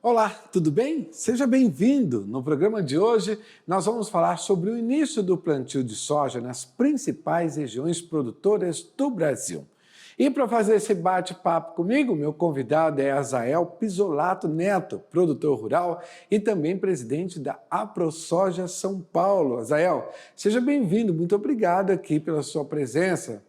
Olá, tudo bem? Seja bem-vindo! No programa de hoje, nós vamos falar sobre o início do plantio de soja nas principais regiões produtoras do Brasil. E para fazer esse bate-papo comigo, meu convidado é Azael Pisolato Neto, produtor rural e também presidente da AproSoja São Paulo. Azael, seja bem-vindo, muito obrigado aqui pela sua presença.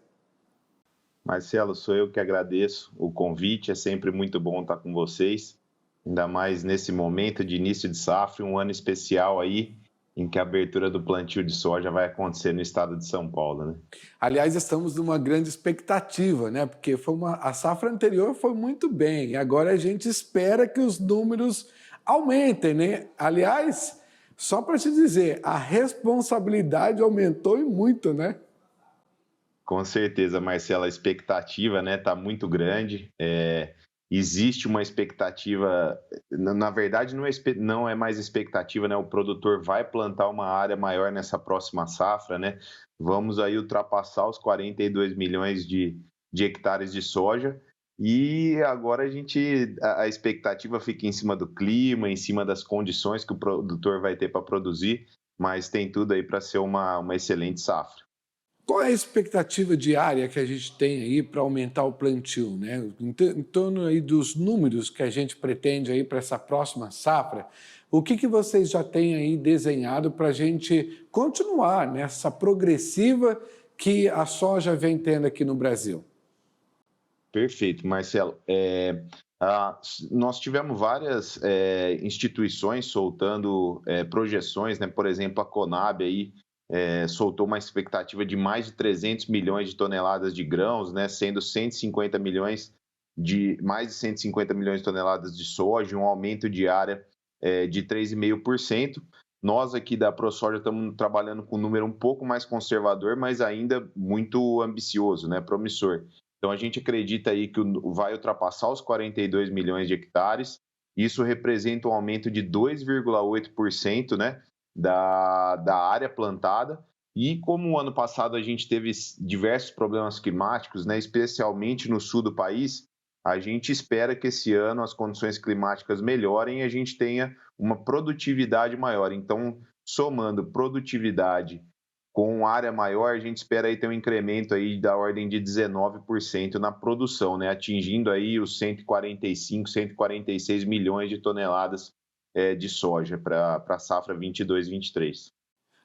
Marcelo, sou eu que agradeço o convite, é sempre muito bom estar com vocês, ainda mais nesse momento de início de safra, um ano especial aí, em que a abertura do plantio de soja vai acontecer no estado de São Paulo, né? Aliás, estamos numa grande expectativa, né? Porque a safra anterior foi muito bem, e agora a gente espera que os números aumentem, né? Aliás, só para te dizer, a responsabilidade aumentou e muito, né? Com certeza, Marcelo, a expectativa, né, tá muito grande. Existe uma expectativa, na verdade, não é mais expectativa, né? O produtor vai plantar uma área maior nessa próxima safra, né? Vamos aí ultrapassar os 42 milhões de hectares de soja. E agora a expectativa fica em cima do clima, em cima das condições que o produtor vai ter para produzir, mas tem tudo aí para ser uma excelente safra. Qual é a expectativa diária que a gente tem aí para aumentar o plantio, né? Em torno aí dos números que a gente pretende aí para essa próxima safra, o que vocês já têm aí desenhado para a gente continuar nessa progressiva que a soja vem tendo aqui no Brasil? Perfeito, Marcelo. Nós tivemos várias instituições soltando projeções, né? Por exemplo, a Conab aí soltou uma expectativa de mais de 300 milhões de toneladas de grãos, né? Sendo 150 milhões mais de 150 milhões de toneladas de soja, um aumento de área de 3,5%. Nós aqui da ProSoja estamos trabalhando com um número um pouco mais conservador, mas ainda muito ambicioso, né? Promissor. Então, a gente acredita aí que vai ultrapassar os 42 milhões de hectares. Isso representa um aumento de 2,8%, né, da área plantada. E como o ano passado a gente teve diversos problemas climáticos, né, especialmente no sul do país, a gente espera que esse ano as condições climáticas melhorem e a gente tenha uma produtividade maior. Então, somando produtividade com área maior, a gente espera aí ter um incremento aí da ordem de 19% na produção, né? Atingindo aí os 145, 146 milhões de toneladas de soja para a safra 22-23.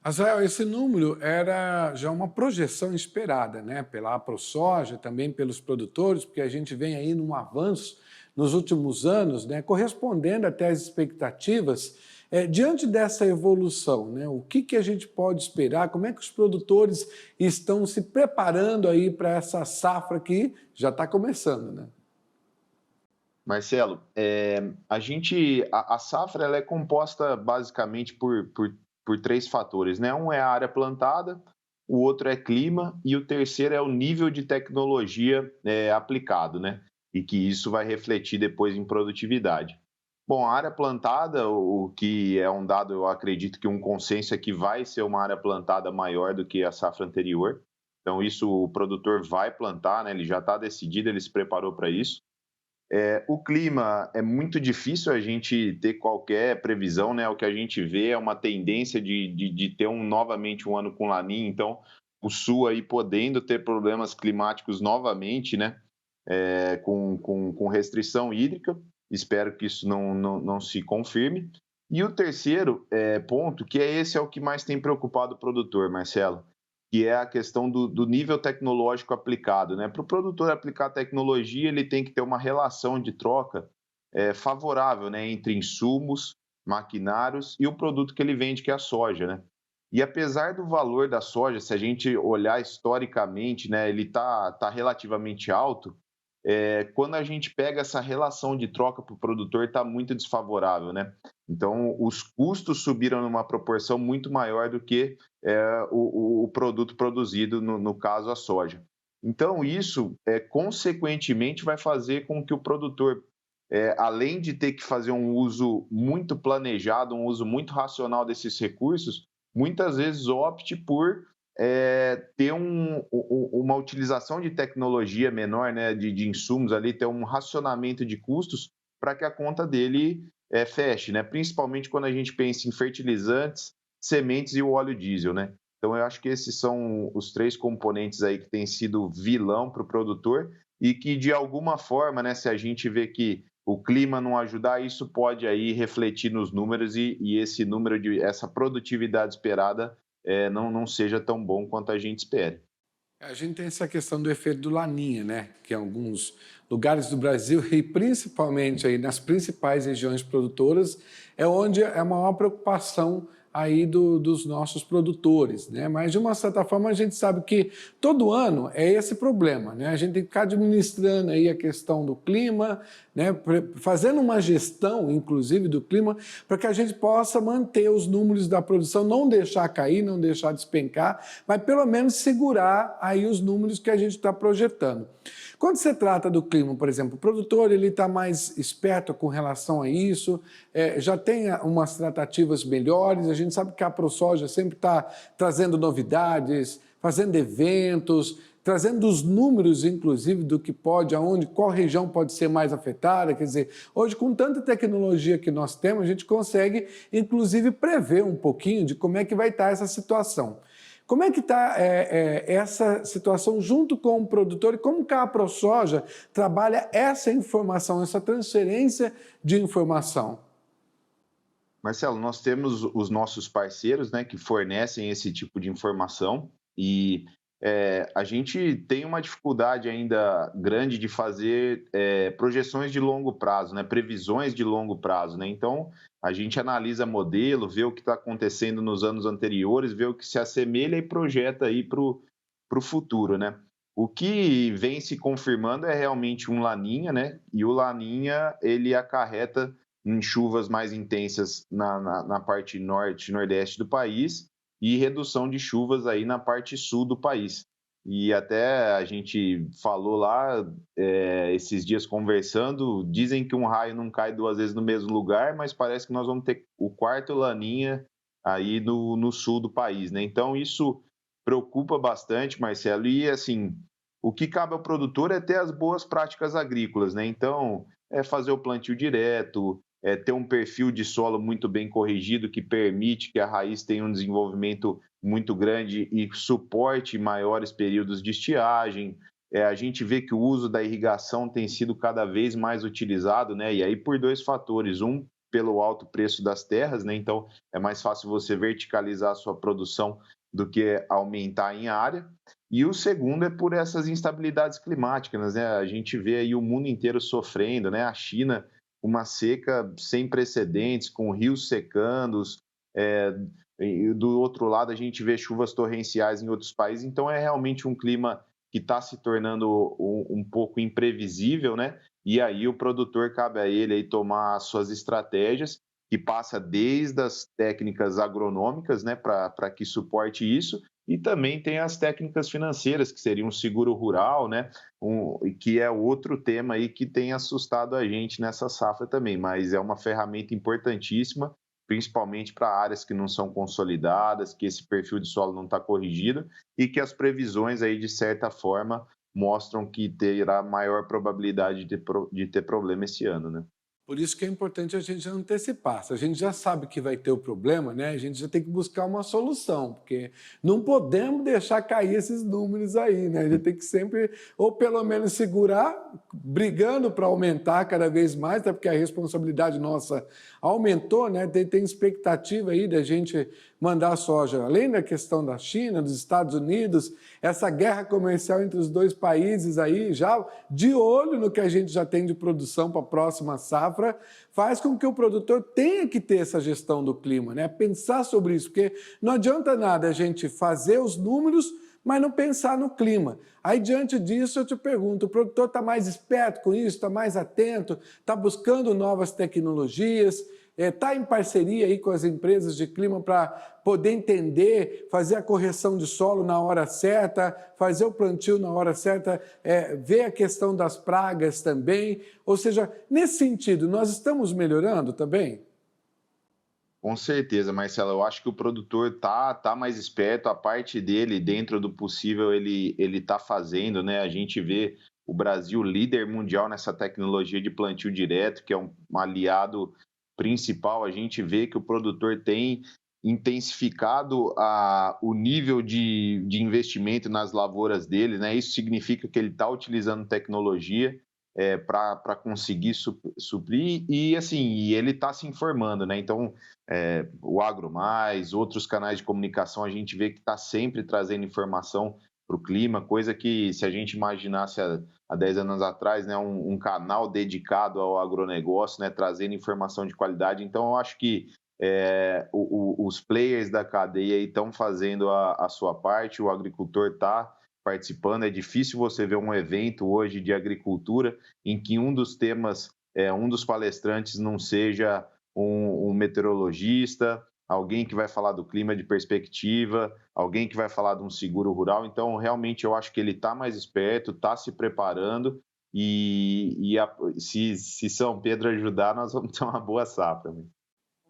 Azael, esse número era já uma projeção esperada, né, pela AproSoja, também pelos produtores, porque a gente vem aí num avanço nos últimos anos, né, correspondendo até às expectativas. Diante dessa evolução, né, o que a gente pode esperar? Como é que os produtores estão se preparando aí para essa safra que já está começando, né? Marcelo, a safra ela é composta basicamente por três fatores, né? Um é a área plantada, o outro é clima e o terceiro é o nível de tecnologia aplicado, né? E que isso vai refletir depois em produtividade. Bom, a área plantada, o que é um dado, eu acredito que um consenso é que vai ser uma área plantada maior do que a safra anterior. Então, isso o produtor vai plantar, né? Ele já está decidido, ele se preparou para isso. O clima é muito difícil a gente ter qualquer previsão, né? O que a gente vê é uma tendência de ter novamente um ano com laninha, então o sul aí podendo ter problemas climáticos novamente, né? Com restrição hídrica, espero que isso não se confirme. E o terceiro ponto, que esse é o que mais tem preocupado o produtor, Marcelo, que é a questão do nível tecnológico aplicado, né? Para o produtor aplicar tecnologia, ele tem que ter uma relação de troca favorável, né, entre insumos, maquinários e o produto que ele vende, que é a soja, né? E apesar do valor da soja, se a gente olhar historicamente, né, ele tá relativamente alto, quando a gente pega essa relação de troca para o produtor, está muito desfavorável, né? Então, os custos subiram numa proporção muito maior do que o produto produzido, no caso, a soja. Então, isso, consequentemente, vai fazer com que o produtor, além de ter que fazer um uso muito planejado, um uso muito racional desses recursos, muitas vezes opte por ter uma utilização de tecnologia menor, né, de insumos ali, ter um racionamento de custos para que a conta dele feche, né? Principalmente quando a gente pensa em fertilizantes, sementes e o óleo diesel, né? Então, eu acho que esses são os três componentes aí que têm sido vilão para o produtor e que, de alguma forma, né, se a gente vê que o clima não ajudar, isso pode aí refletir nos números e esse número essa produtividade esperada não seja tão bom quanto a gente espera. A gente tem essa questão do efeito do Laninha, né? Que em alguns lugares do Brasil e principalmente aí nas principais regiões produtoras é onde é a maior preocupação aí dos nossos produtores, né? Mas de uma certa forma a gente sabe que todo ano é esse problema, né? A gente tem que ficar administrando aí a questão do clima, né? Fazendo uma gestão, inclusive, do clima, para que a gente possa manter os números da produção, não deixar cair, não deixar despencar, mas pelo menos segurar aí os números que a gente está projetando. Quando se trata do clima, por exemplo, o produtor ele está mais esperto com relação a isso, já tem umas tratativas melhores, a gente sabe que a ProSoja sempre está trazendo novidades, fazendo eventos, trazendo os números, inclusive, do que pode, aonde, qual região pode ser mais afetada. Quer dizer, hoje, com tanta tecnologia que nós temos, a gente consegue, inclusive, prever um pouquinho de como é que vai estar essa situação. Como é que está essa situação junto com o produtor e como que a ProSoja trabalha essa informação, essa transferência de informação? Marcelo, nós temos os nossos parceiros, né, que fornecem esse tipo de informação e a gente tem uma dificuldade ainda grande de fazer projeções de longo prazo, né, previsões de longo prazo, né? Então, a gente analisa modelo, vê o que está acontecendo nos anos anteriores, vê o que se assemelha e projeta aí para o futuro, né? O que vem se confirmando é realmente um Laninha, né? E o Laninha, ele acarreta em chuvas mais intensas na parte norte e nordeste do país e redução de chuvas aí na parte sul do país. E até a gente falou lá esses dias conversando, dizem que um raio não cai duas vezes no mesmo lugar, mas parece que nós vamos ter o quarto Laninha aí no sul do país, né? Então isso preocupa bastante, Marcelo, e assim, o que cabe ao produtor é ter as boas práticas agrícolas, né? Então, é fazer o plantio direto, ter um perfil de solo muito bem corrigido que permite que a raiz tenha um desenvolvimento muito grande e suporte maiores períodos de estiagem. A gente vê que o uso da irrigação tem sido cada vez mais utilizado, né? E aí por dois fatores. Um, pelo alto preço das terras, né? Então é mais fácil você verticalizar a sua produção do que aumentar em área. E o segundo é por essas instabilidades climáticas, né? A gente vê aí o mundo inteiro sofrendo, né? A China, uma seca sem precedentes, com rios secando, é, e do outro lado a gente vê chuvas torrenciais em outros países, então é realmente um clima que está se tornando um pouco imprevisível, né? E aí o produtor cabe a ele aí tomar as suas estratégias, que passa desde as técnicas agronômicas, né, para que suporte isso, e também tem as técnicas financeiras, que seria um seguro rural, né, que é outro tema aí que tem assustado a gente nessa safra também, mas é uma ferramenta importantíssima, principalmente para áreas que não são consolidadas, que esse perfil de solo não está corrigido e que as previsões aí, de certa forma, mostram que terá maior probabilidade de ter problema esse ano, né? Por isso que é importante a gente antecipar. Se a gente já sabe que vai ter o problema, né, a gente já tem que buscar uma solução, porque não podemos deixar cair esses números aí, né? A gente tem que sempre, ou pelo menos segurar, brigando para aumentar cada vez mais, até porque a responsabilidade nossa aumentou, né? Tem expectativa aí da gente mandar soja, além da questão da China, dos Estados Unidos, essa guerra comercial entre os dois países aí, já de olho no que a gente já tem de produção para a próxima safra, faz com que o produtor tenha que ter essa gestão do clima, né? Pensar sobre isso, porque não adianta nada a gente fazer os números, mas não pensar no clima. Aí, diante disso, eu te pergunto, o produtor está mais esperto com isso, está mais atento, está buscando novas tecnologias, está em parceria aí com as empresas de clima para poder entender, fazer a correção de solo na hora certa, fazer o plantio na hora certa, ver a questão das pragas também. Ou seja, nesse sentido, nós estamos melhorando também? Com certeza, Marcelo. Eu acho que o produtor tá mais esperto, a parte dele, dentro do possível, ele tá fazendo, né? A gente vê o Brasil líder mundial nessa tecnologia de plantio direto, que é um aliado principal. A gente vê que o produtor tem intensificado o nível de investimento nas lavouras dele, né? Isso significa que ele está utilizando tecnologia para conseguir suprir e assim ele está se informando, né? Então o Agro Mais, outros canais de comunicação, a gente vê que está sempre trazendo informação para o clima, coisa que se a gente imaginasse há 10 anos atrás, né, um canal dedicado ao agronegócio, né, trazendo informação de qualidade. Então eu acho que os players da cadeia estão fazendo a sua parte, o agricultor está participando. É difícil você ver um evento hoje de agricultura em que um dos temas, um dos palestrantes não seja um meteorologista, alguém que vai falar do clima de perspectiva, alguém que vai falar de um seguro rural. Então, realmente, eu acho que ele está mais esperto, está se preparando se São Pedro ajudar, nós vamos ter uma boa safra. Né?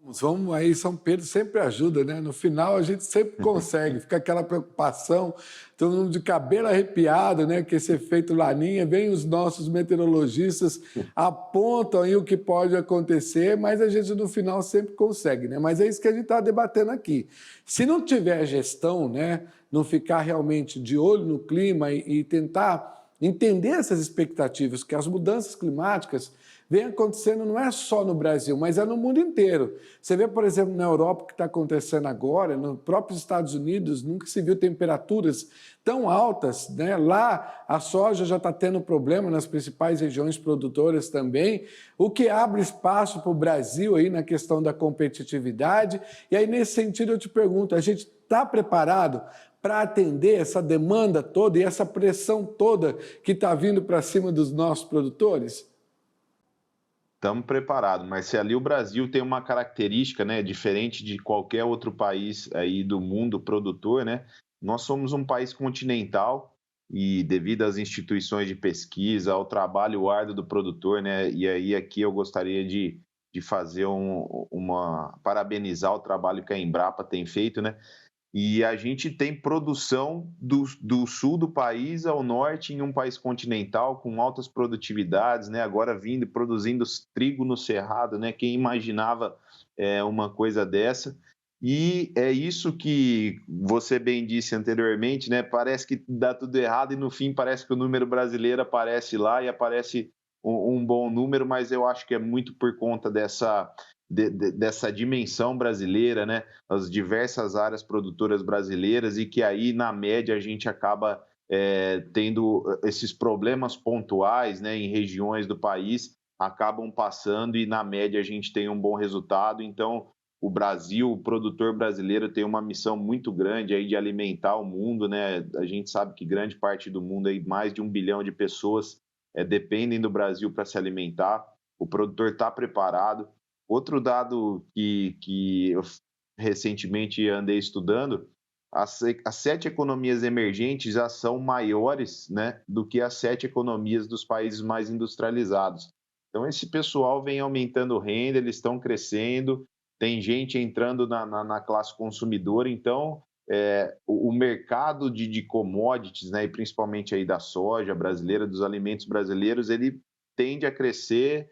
Vamos aí, São Pedro sempre ajuda, né? No final a gente sempre consegue, fica aquela preocupação, todo mundo de cabelo arrepiado, né? Que esse efeito laninha, vem os nossos meteorologistas, apontam aí o que pode acontecer, mas a gente no final sempre consegue, né? Mas é isso que a gente está debatendo aqui. Se não tiver gestão, né? Não ficar realmente de olho no clima e tentar entender essas expectativas, que as mudanças climáticas vem acontecendo não é só no Brasil, mas é no mundo inteiro. Você vê, por exemplo, na Europa o que está acontecendo agora, nos próprios Estados Unidos, nunca se viu temperaturas tão altas, né? Lá a soja já está tendo problema nas principais regiões produtoras também, o que abre espaço para o Brasil aí na questão da competitividade. E aí, nesse sentido, eu te pergunto, a gente está preparado para atender essa demanda toda e essa pressão toda que está vindo para cima dos nossos produtores? Estamos preparados, mas se ali o Brasil tem uma característica, né, diferente de qualquer outro país aí do mundo produtor, né, nós somos um país continental e devido às instituições de pesquisa, ao trabalho árduo do produtor, né, e aí aqui eu gostaria de fazer parabenizar o trabalho que a Embrapa tem feito, né, e a gente tem produção do sul do país ao norte, em um país continental, com altas produtividades, né? Agora produzindo trigo no cerrado, né? Quem imaginava uma coisa dessa? E é isso que você bem disse anteriormente, né? Parece que dá tudo errado e no fim parece que o número brasileiro aparece lá e aparece um bom número, mas eu acho que é muito por conta dessa dimensão brasileira, né? As diversas áreas produtoras brasileiras e que aí, na média, a gente acaba tendo esses problemas pontuais, né? Em regiões do país, acabam passando e, na média, a gente tem um bom resultado. Então, o Brasil, o produtor brasileiro tem uma missão muito grande aí de alimentar o mundo, né? A gente sabe que grande parte do mundo, aí, mais de 1 bilhão de pessoas dependem do Brasil para se alimentar. O produtor está preparado. Outro dado que eu recentemente andei estudando, as 7 economias emergentes já são maiores, né, do que as 7 economias dos países mais industrializados. Então, esse pessoal vem aumentando renda, eles estão crescendo, tem gente entrando na classe consumidora, então o mercado de commodities, né, e principalmente aí da soja brasileira, dos alimentos brasileiros, ele tende a crescer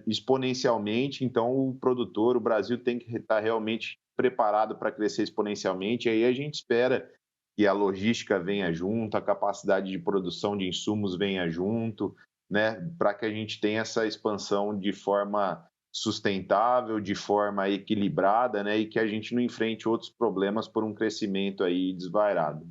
exponencialmente. Então o produtor, o Brasil tem que estar realmente preparado para crescer exponencialmente, e aí a gente espera que a logística venha junto, a capacidade de produção de insumos venha junto, né, para que a gente tenha essa expansão de forma sustentável, de forma equilibrada, né, e que a gente não enfrente outros problemas por um crescimento aí desvairado.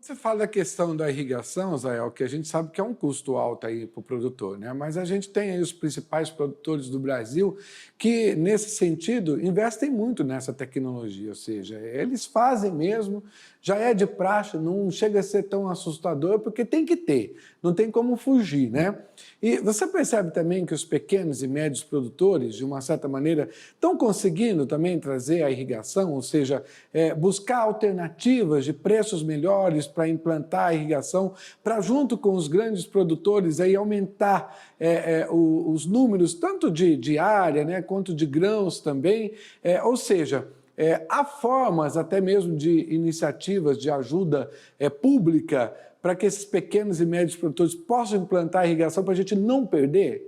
Você fala da questão da irrigação, Zael, que a gente sabe que é um custo alto aí para o produtor, né? Mas a gente tem aí os principais produtores do Brasil que, nesse sentido, investem muito nessa tecnologia, ou seja, eles fazem mesmo, já é de praxe, não chega a ser tão assustador, porque tem que ter, não tem como fugir, né? E você percebe também que os pequenos e médios produtores, de uma certa maneira, estão conseguindo também trazer a irrigação, ou seja, buscar alternativas de preços melhores para implantar a irrigação, para junto com os grandes produtores aí aumentar os números tanto de área, né, quanto de grãos também, ou seja, há formas até mesmo de iniciativas de ajuda pública para que esses pequenos e médios produtores possam implantar a irrigação para a gente não perder?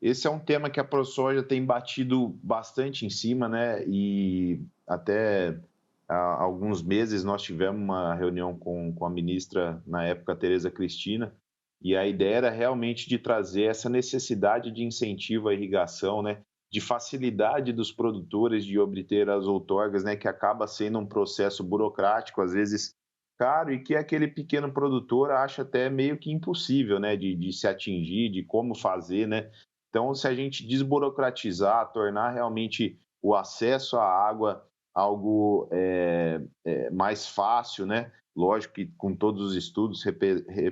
Esse é um tema que a ProSoja tem batido bastante em cima, né? E até há alguns meses nós tivemos uma reunião com a ministra, na época, Tereza Cristina, e a ideia era realmente de trazer essa necessidade de incentivo à irrigação, né? De facilidade dos produtores de obter as outorgas, né? Que acaba sendo um processo burocrático, às vezes caro, e que aquele pequeno produtor acha até meio que impossível, né? De se atingir, de como fazer, né? Então, se a gente desburocratizar, tornar realmente o acesso à água algo mais fácil, né? Lógico que com todos os estudos,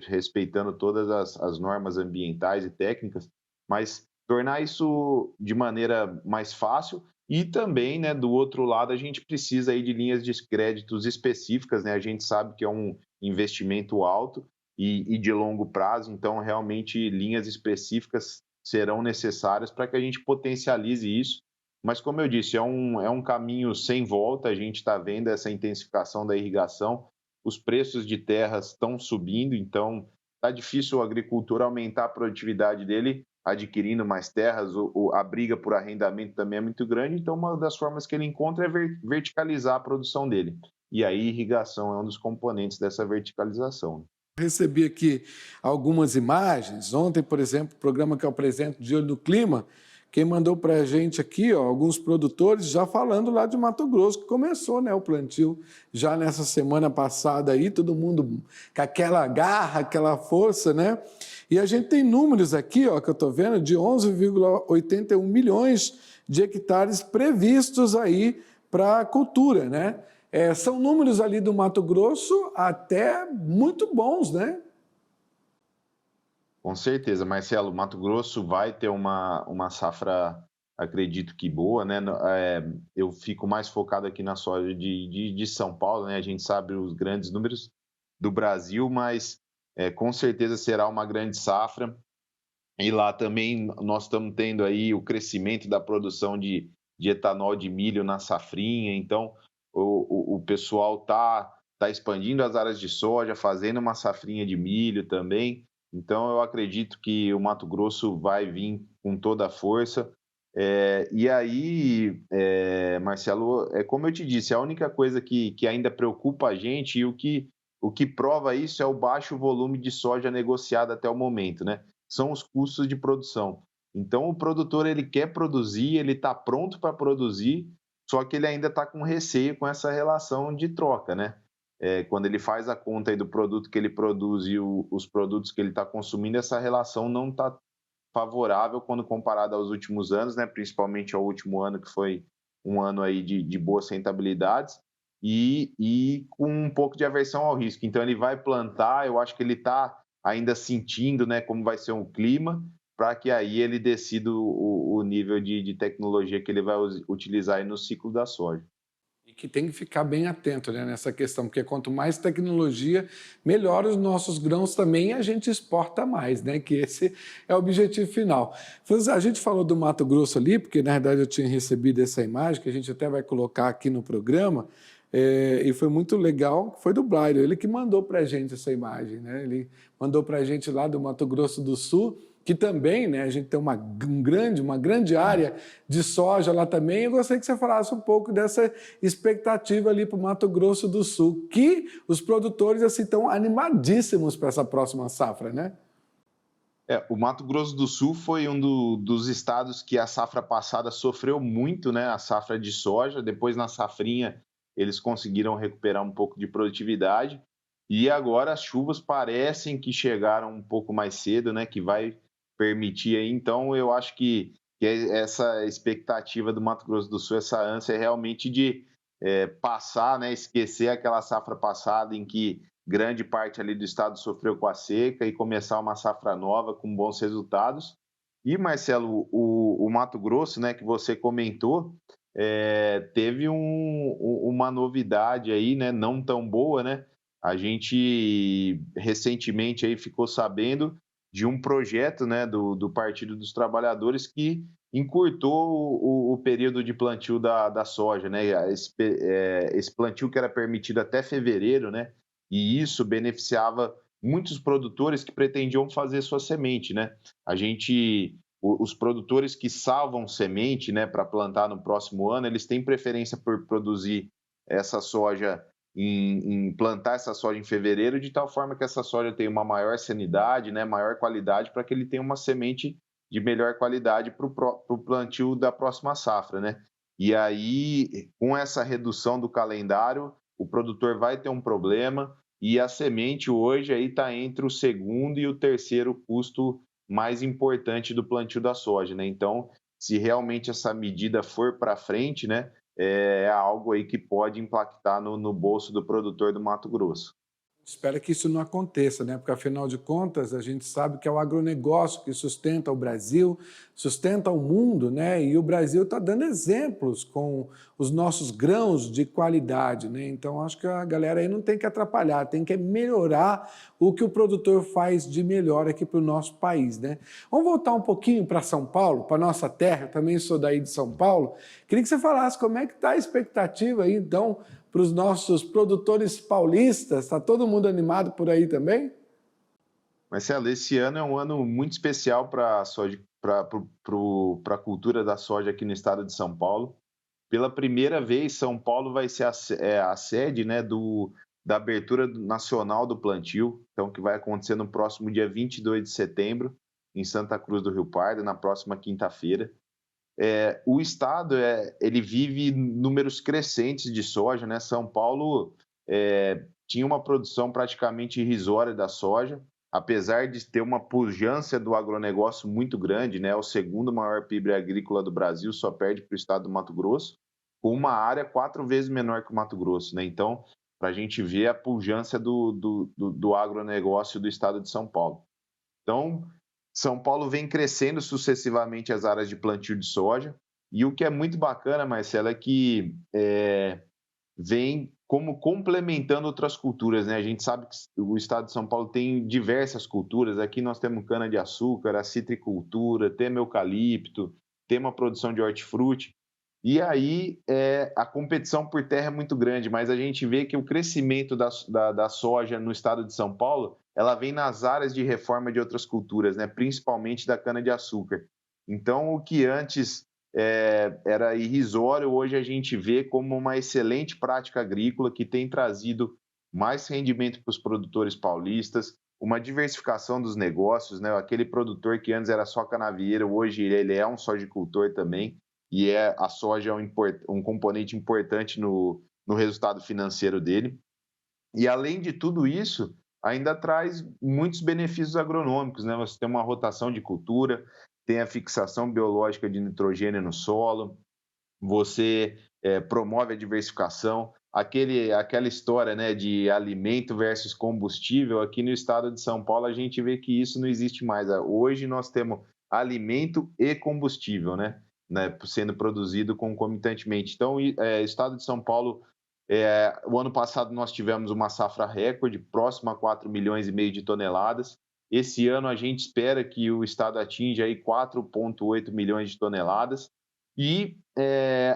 respeitando todas as normas ambientais e técnicas, mas tornar isso de maneira mais fácil e também, né, do outro lado, a gente precisa aí de linhas de créditos específicas, né? A gente sabe que é um investimento alto e de longo prazo, então realmente linhas específicas serão necessárias para que a gente potencialize isso. Mas, como eu disse, é um caminho sem volta, a gente está vendo essa intensificação da irrigação, os preços de terras estão subindo, então está difícil o agricultor aumentar a produtividade dele adquirindo mais terras, a briga por arrendamento também é muito grande, então uma das formas que ele encontra é verticalizar a produção dele. E aí irrigação é um dos componentes dessa verticalização. Recebi aqui algumas imagens. Ontem, por exemplo, o programa que eu apresento, De Olho no Clima, quem mandou para a gente aqui, alguns produtores já falando lá de Mato Grosso, que começou, né, o plantio já nessa semana passada aí, todo mundo com aquela garra, aquela força, né? E a gente tem números aqui, que eu estou vendo, de 11,81 milhões de hectares previstos aí para a cultura, né? São números ali do Mato Grosso até muito bons, né? Com certeza, Marcelo, Mato Grosso vai ter uma safra, acredito que boa, né? Eu fico mais focado aqui na soja de São Paulo, né? A gente sabe os grandes números do Brasil, mas com certeza será uma grande safra. E lá também nós estamos tendo aí o crescimento da produção de etanol de milho na safrinha, então o pessoal tá expandindo as áreas de soja, fazendo uma safrinha de milho também. Então eu acredito que o Mato Grosso vai vir com toda a força. E aí, Marcelo, como eu te disse, a única coisa que ainda preocupa a gente e o que prova isso é o baixo volume de soja negociado até o momento, né? São os custos de produção. Então, o produtor ele quer produzir, ele está pronto para produzir, só que ele ainda está com receio com essa relação de troca, né? Quando ele faz a conta aí do produto que ele produz e os produtos que ele está consumindo, essa relação não está favorável quando comparado aos últimos anos, né? Principalmente ao último ano, que foi um ano aí de boas rentabilidades, e com um pouco de aversão ao risco. Então, ele vai plantar, eu acho que ele está ainda sentindo, né, como vai ser o clima, para que aí ele decida o nível de tecnologia que ele vai utilizar aí no ciclo da soja. E que tem que ficar bem atento, né, nessa questão, porque quanto mais tecnologia, melhor os nossos grãos também, e a gente exporta mais, né, que esse é o objetivo final. A gente falou do Mato Grosso ali, porque na verdade eu tinha recebido essa imagem, que a gente até vai colocar aqui no programa, e foi muito legal, foi do Blairo, ele que mandou para a gente essa imagem, né? Ele mandou para a gente lá do Mato Grosso do Sul, que também, né, a gente tem uma grande área de soja lá também. Eu gostaria que você falasse um pouco dessa expectativa ali para o Mato Grosso do Sul, que os produtores assim, estão animadíssimos para essa próxima safra, né? O Mato Grosso do Sul foi um dos estados que a safra passada sofreu muito, né? A safra de soja, depois na safrinha eles conseguiram recuperar um pouco de produtividade e agora as chuvas parecem que chegaram um pouco mais cedo, né? Que vai permitir aí. Então eu acho que essa expectativa do Mato Grosso do Sul, essa ânsia é realmente de passar, né? Esquecer aquela safra passada em que grande parte ali do estado sofreu com a seca e começar uma safra nova com bons resultados. E, Marcelo, o Mato Grosso, né, que você comentou, teve uma novidade aí, né, não tão boa, né? A gente recentemente aí ficou sabendo de um projeto, né, do Partido dos Trabalhadores que encurtou o período de plantio da soja, né? Esse plantio que era permitido até fevereiro, né? E isso beneficiava muitos produtores que pretendiam fazer sua semente, né? Os produtores que salvam semente, né, para plantar no próximo ano, eles têm preferência por produzir essa soja em plantar essa soja em fevereiro, de tal forma que essa soja tenha uma maior sanidade, né, maior qualidade, para que ele tenha uma semente de melhor qualidade para o plantio da próxima safra, né? E aí, com essa redução do calendário, o produtor vai ter um problema e a semente hoje aí está entre o segundo e o terceiro custo mais importante do plantio da soja, né? Então, se realmente essa medida for para frente, né, é algo aí que pode impactar no bolso do produtor do Mato Grosso. Espero que isso não aconteça, né? Porque afinal de contas a gente sabe que é o agronegócio que sustenta o Brasil, sustenta o mundo, né? E o Brasil está dando exemplos com os nossos grãos de qualidade, né? Então acho que a galera aí não tem que atrapalhar, tem que melhorar o que o produtor faz de melhor aqui para o nosso país, né? Vamos voltar um pouquinho para São Paulo, para nossa terra. Eu também sou daí de São Paulo. Queria que você falasse como é que está a expectativa aí, então, para os nossos produtores paulistas. Está todo mundo animado por aí também? Marcelo, esse ano é um ano muito especial para a soja, para a cultura da soja aqui no estado de São Paulo. Pela primeira vez, São Paulo vai ser a sede, né, da abertura nacional do plantio, então que vai acontecer no próximo dia 22 de setembro, em Santa Cruz do Rio Pardo, na próxima quinta-feira. O estado ele vive números crescentes de soja, né? São Paulo tinha uma produção praticamente irrisória da soja, apesar de ter uma pujança do agronegócio muito grande, né? O segundo maior PIB agrícola do Brasil, só perde para o estado do Mato Grosso, com uma área 4 vezes menor que o Mato Grosso, né? Então, para a gente ver a pujança do agronegócio do estado de São Paulo. Então, São Paulo vem crescendo sucessivamente as áreas de plantio de soja, e o que é muito bacana, Marcelo, é que vem como complementando outras culturas, né? A gente sabe que o estado de São Paulo tem diversas culturas. Aqui nós temos cana-de-açúcar, a citricultura, temos eucalipto, temos a produção de hortifruti. E aí a competição por terra é muito grande, mas a gente vê que o crescimento da soja no estado de São Paulo, ela vem nas áreas de reforma de outras culturas, né? Principalmente da cana-de-açúcar. Então, o que antes era irrisório, hoje a gente vê como uma excelente prática agrícola que tem trazido mais rendimento para os produtores paulistas, uma diversificação dos negócios, né? Aquele produtor que antes era só canavieiro, hoje ele é um sojicultor também, e a soja é um componente importante no resultado financeiro dele. E além de tudo isso, ainda traz muitos benefícios agronômicos, né? Você tem uma rotação de cultura, tem a fixação biológica de nitrogênio no solo, você promove a diversificação, aquela história, né, de alimento versus combustível. Aqui no estado de São Paulo a gente vê que isso não existe mais. Hoje nós temos alimento e combustível, né, sendo produzido concomitantemente. Então, o estado de São Paulo, o ano passado nós tivemos uma safra recorde, próxima a 4,5 milhões de toneladas. Esse ano a gente espera que o estado atinja aí 4,8 milhões de toneladas. E,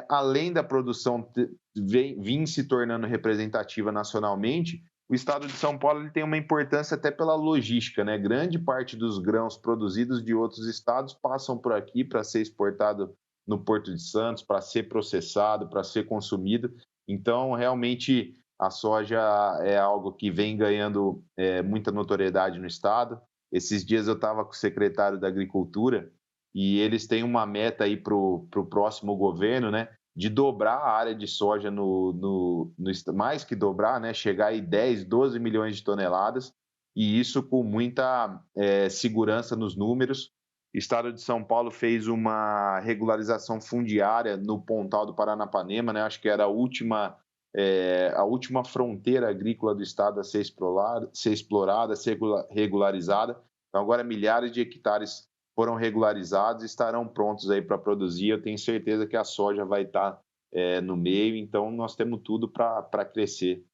além da produção vir se tornando representativa nacionalmente, o estado de São Paulo ele tem uma importância até pela logística, né? Grande parte dos grãos produzidos de outros estados passam por aqui para ser exportado no Porto de Santos, para ser processado, para ser consumido. Então, realmente, a soja é algo que vem ganhando muita notoriedade no estado. Esses dias eu estava com o secretário da Agricultura e eles têm uma meta aí para o próximo governo, né, de dobrar a área de soja mais que dobrar, né, chegar aí 10, 12 milhões de toneladas, e isso com muita segurança nos números. O estado de São Paulo fez uma regularização fundiária no Pontal do Paranapanema, né, acho que era a última fronteira agrícola do estado a ser explorada, ser regularizada. Então agora milhares de hectares foram regularizados e estarão prontos aí para produzir. Eu tenho certeza que a soja vai estar no meio, então nós temos tudo para crescer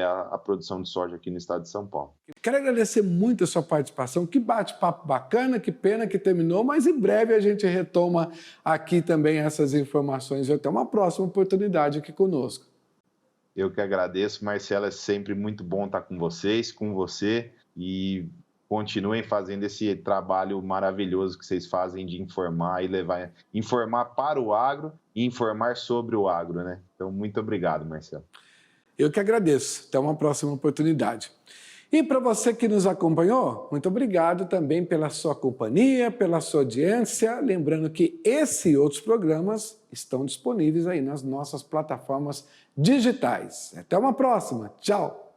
a produção de soja aqui no estado de São Paulo. Quero agradecer muito a sua participação, que bate-papo bacana, que pena que terminou, mas em breve a gente retoma aqui também essas informações e até uma próxima oportunidade aqui conosco. Eu que agradeço, Marcelo, é sempre muito bom estar com vocês, com você, e continuem fazendo esse trabalho maravilhoso que vocês fazem de informar e informar para o agro e informar sobre o agro, né? Então, muito obrigado, Marcelo. Eu que agradeço. Até uma próxima oportunidade. E para você que nos acompanhou, muito obrigado também pela sua companhia, pela sua audiência. Lembrando que esse e outros programas estão disponíveis aí nas nossas plataformas digitais. Até uma próxima. Tchau!